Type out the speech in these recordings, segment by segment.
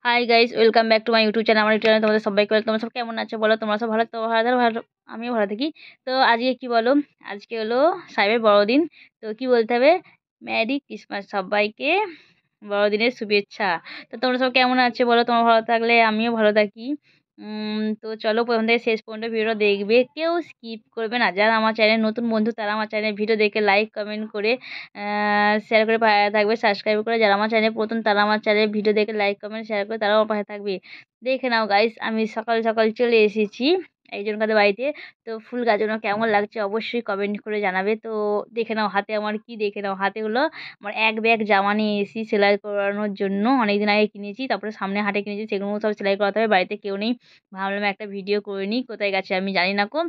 Hi guys, welcome back to my YouTube channel. আমার YouTube চ্যানেলে তোমাদের সবাইকে ওয়েলকাম। তোমরা সব কেমন আছো বলো? তোমরা সব ভালো তো? ভালো ভালো, আমিও ভালো থাকি। তো আজকে কি বলো, আজকে হলো সাহেবের বড়দিন। তো কি বলতে হবে, মেরি ক্রিসমাস সবাইকে, বড়দিনের শুভেচ্ছা। তো তোমরা সব কেমন আছো বলো? তোমরা ভালো থাকলে আমিও ভালো থাকি। তো চলো প্রথম থেকে শেষ পর্যন্ত ভিডিও দেখবে, কেউ স্কিপ করবে না। যারা আমার চ্যানেল নতুন বন্ধু তারা আমার চ্যানেল ভিডিও দেখে লাইক কমেন্ট করে শেয়ার করে পাশে থাকবে, সাবস্ক্রাইব করে। যারা আমার চ্যানেল প্রথম তারা আমার চ্যানেল ভিডিও দেখে লাইক কমেন্ট শেয়ার করে তারাও আমার পাশে থাকবে। দেখে নাও গাইস, আমি সকাল সকাল চলে এসেছি একজনকাদের বাড়িতে। তো ফুল গাছগুলো কেমন লাগছে অবশ্যই কমেন্ট করে জানাবে। তো দেখে নাও হাতে আমার কি, দেখে নাও হাতে হলো আমার এক ব্যাগ জামা নিয়ে এসেছি সেলাই করানোর জন্য। অনেকদিন আগে কিনেছি, তারপরে সামনে হাটে কিনেছি, সেগুলো সব সেলাই করাতে হবে। বাড়িতে কেউ নেই, ভাবলাম একটা ভিডিও করে নিই। কোথায় গেছে আমি জানি না কো।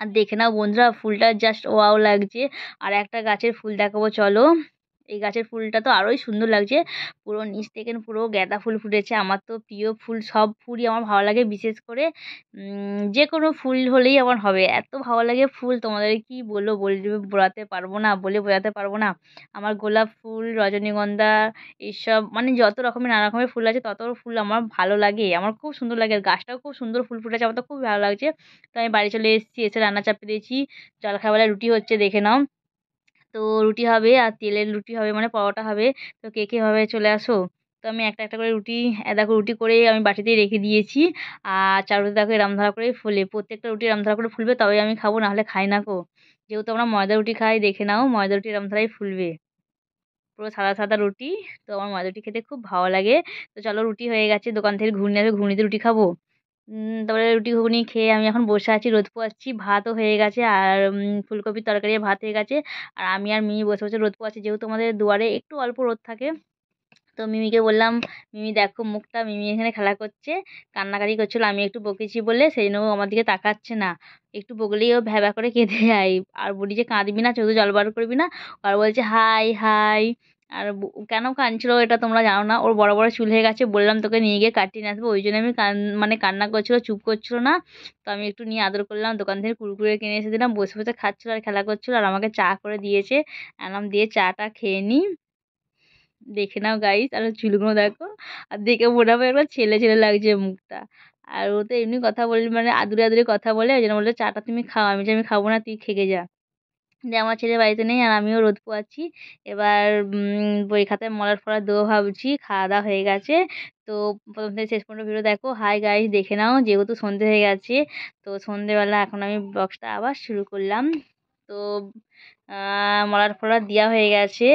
আর দেখে নাও বন্ধুরা, ফুলটা জাস্ট ওয়াও লাগছে। আর একটা গাছের ফুল দেখাবো চলো। এই গাছের ফুলটা তো আরোই সুন্দর লাগছে, পুরো নিচ থেকে পুরো গাঁদা ফুল ফুটেছে। আমার তো প্রিয় ফুল, সব ফুলই আমার ভালো লাগে। বিশেষ করে যে কোনো ফুল হলেই আমার হবে, এত ভালো লাগে ফুল তোমাদের কি বলবো, বোঝাতে পারবো না, বলে বোঝাতে পারবো না। আমার গোলাপ ফুল, রজনীগন্ধা, এইসব মানে যত রকমের নানা রকমের ফুল আছে তত ফুল আমার ভালো লাগে, আমার খুব সুন্দর লাগে। আর গাছটাও খুব সুন্দর ফুল ফুটেছে, আমার তো খুব ভালো লাগছে। তো আমি বাড়ি চলে এসেছি, এসে রান্না চাপিয়ে দিয়েছি। জলখাবারে রুটি হচ্ছে দেখে নাও। তো রুটি হবে আর তেলের রুটি হবে, মানে পরোটা হবে। তো কে কে হবে চলে আসো। তো আমি একটা একটা করে রুটি, দেখো রুটি করে আমি বাটিতে রেখে দিয়েছি। আর চারুতে দেখো এরমধারা করে ফুলে, প্রত্যেকটা রুটি এরমধারা করে ফুলবে তবে আমি খাবো, নাহলে খাই না কো। যেহেতু আমরা ময়দা রুটি খাই, দেখে নাও ময়দা রুটি এরমধারাই ফুলবে, পুরো সাদা সাদা রুটি। তো আমার ময়দা রুটি খেতে খুব ভালো লাগে। তো চলো রুটি হয়ে গেছে, দোকান থেকে ঘুগনি আসবে, ঘুগনিতে রুটি খাবো। তারপরে রুটি ঘুগনি খেয়ে আমি এখন বসে আছি, রোদ পোয়াচ্ছি। ভাতও হয়ে গেছে আর ফুলকপির তরকারি ভাত হয়ে গেছে। আর আমি আর মিমি বসে বসে রোদ পোয়াচ্ছি, যেহেতু আমাদের দুয়ারে একটু অল্প রোদ থাকে। তো মিমিকে বললাম, মিমি দেখো মুখটা, মিমি এখানে খেলা করছে, কান্নাকাটি করছিল। আমি একটু বকেছি বলে সেই জন্য ও আমার দিকে তাকাচ্ছে না। একটু বকলেই ও ভ্যাবা করে কেঁদে যায়। আর বলি যে কাঁদবি না, চোখে জল বার করবি না। আর বলছে হাই হাই। আর কেন কাঁদছিল এটা তোমরা জানো না, ওর বড় বড় চুল হয়ে গেছে, বললাম তোকে নিয়ে গিয়ে কাটিয়ে নিয়ে আসবো, ওই জন্য আমি মানে কান্না করছিল, চুপ করছিল না। তো আমি একটু নিয়ে আদর করলাম, দোকান থেকে কুরকুরে কিনে এসে দিলাম, বসে বসে খাচ্ছিল আর খেলা করছিল। আর আমাকে চা করে দিয়েছে, আনাম দিয়ে চাটা খেয়ে নিই। দেখে নাও গাইস, আর ওর চুলগুলো দেখো। আর দেখে মনে হবে একবার ছেলে ছেলে লাগছে মুখটা। আর ও তো এমনি কথা বলি, মানে আদুরে আদুরে কথা বলে, ওই জন্য বললো চাটা তুমি খাও। আমি যে আমি খাবো না, তুই খেগে যা। যে আমার ছেলে বাড়িতে নেই আর আমিও রোদ পোয়াচ্ছি। এবার বই খাতায় মলার ফলার দেবো ভাবছি। খাওয়া দাওয়া হয়ে গেছে। তো প্রথম থেকে শেষ পর্যন্ত ভিডিও দেখো। হাই গাইস, দেখে নাও, যেহেতু সন্ধে হয়ে গেছে। তো সন্ধেবেলা এখন আমি ব্লগটা আবার শুরু করলাম। তো মলার ফলার দেওয়া হয়ে গেছে।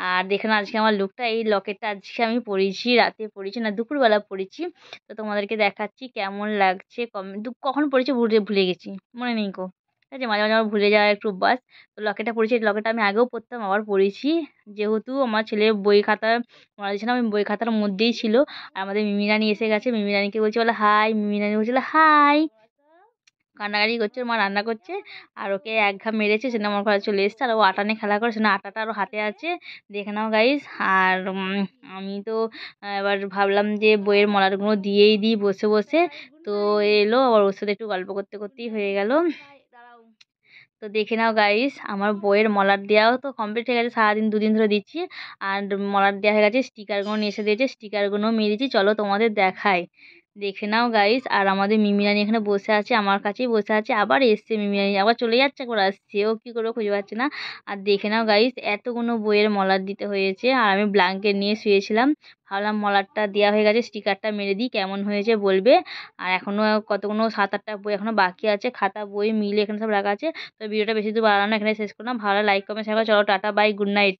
আর দেখে নাও আজকে আমার লুকটা, এই লকেটটা আজকে আমি পরেছি, রাতে পরেছি না দুপুরবেলা পরেছি। তো তোমাদেরকে দেখাচ্ছি কেমন লাগছে। কখন পরেছি ভুলে ভুলে গেছি, মনে নেই কো। ঠিক আছে, মাঝে মাঝে আমার ভুলে যাওয়ার একটু অভ্যাস। তো লকেটটা পরেছি, লকেটটা আমি আগেও পরতাম, আবার পরেছি। যেহেতু আমার ছেলে বই খাতা মারা দিয়েছে না, আমি বই খাতার মধ্যেই ছিল। আর আমাদের মিমি রানী এসে গেছে, মিমি রানীকে বলছি বলে হাই, মিমি রানী বলছিল হাই। কান্নাকাটি করছে, মা রান্না করছে। আর ওকে এক ঘা মেরেছে, সেটা আমার ঘরে চলে এসছে। আর ও আটা নিয়ে খেলা করে, সেটা আটাটা আরও হাতে আছে, দেখে নাও গাইস। আর আমি তো এবার ভাবলাম যে বইয়ের মলারগুলো দিয়েই দিই বসে বসে। তো এলো আবার ওর সাথে একটু গল্প করতে করতেই হয়ে গেল। তো দেখে নাও গাইস, আমার বইয়ের মলার দেওয়াও তো কমপ্লিট হয়ে গেছে, সারাদিন দুদিন ধরে দিচ্ছি। আর মলার দেওয়া হয়ে গেছে, স্টিকারগুলো নিয়ে এসে দিয়েছে, স্টিকারগুলো মেরে দিচ্ছি। চলো তোমাদের দেখাই, দেখে নাও গাইস। আর আমাদের মিমিরানি এখানে বসে আছে, আমার কাছেই বসে আছে। আবার এসছে মিমিরানি, আবার চলে যাচ্ছে, একবার আসছে, ও কী করবে খুঁজে পাচ্ছে না। আর দেখে নাও গাইস, এতগুলো বইয়ের মলার দিতে হয়েছে। আর আমি ব্ল্যাঙ্কেট নিয়ে শুয়েছিলাম, ভাবলাম মলারটা দেওয়া হয়ে গেছে, স্টিকারটা মেরে দিই, কেমন হয়েছে বলবে। আর এখনও কতগুলো 7-8টা বই এখনও বাকি আছে, খাতা বই মিলে এখানে সব রাখা আছে। তো ভিডিওটা বেশি দূর বাড়ানো, এখানে শেষ করলাম। ভালো লাইক কমেন্ট শেয়ার করো। চলো টাটা বাই, গুড নাইট।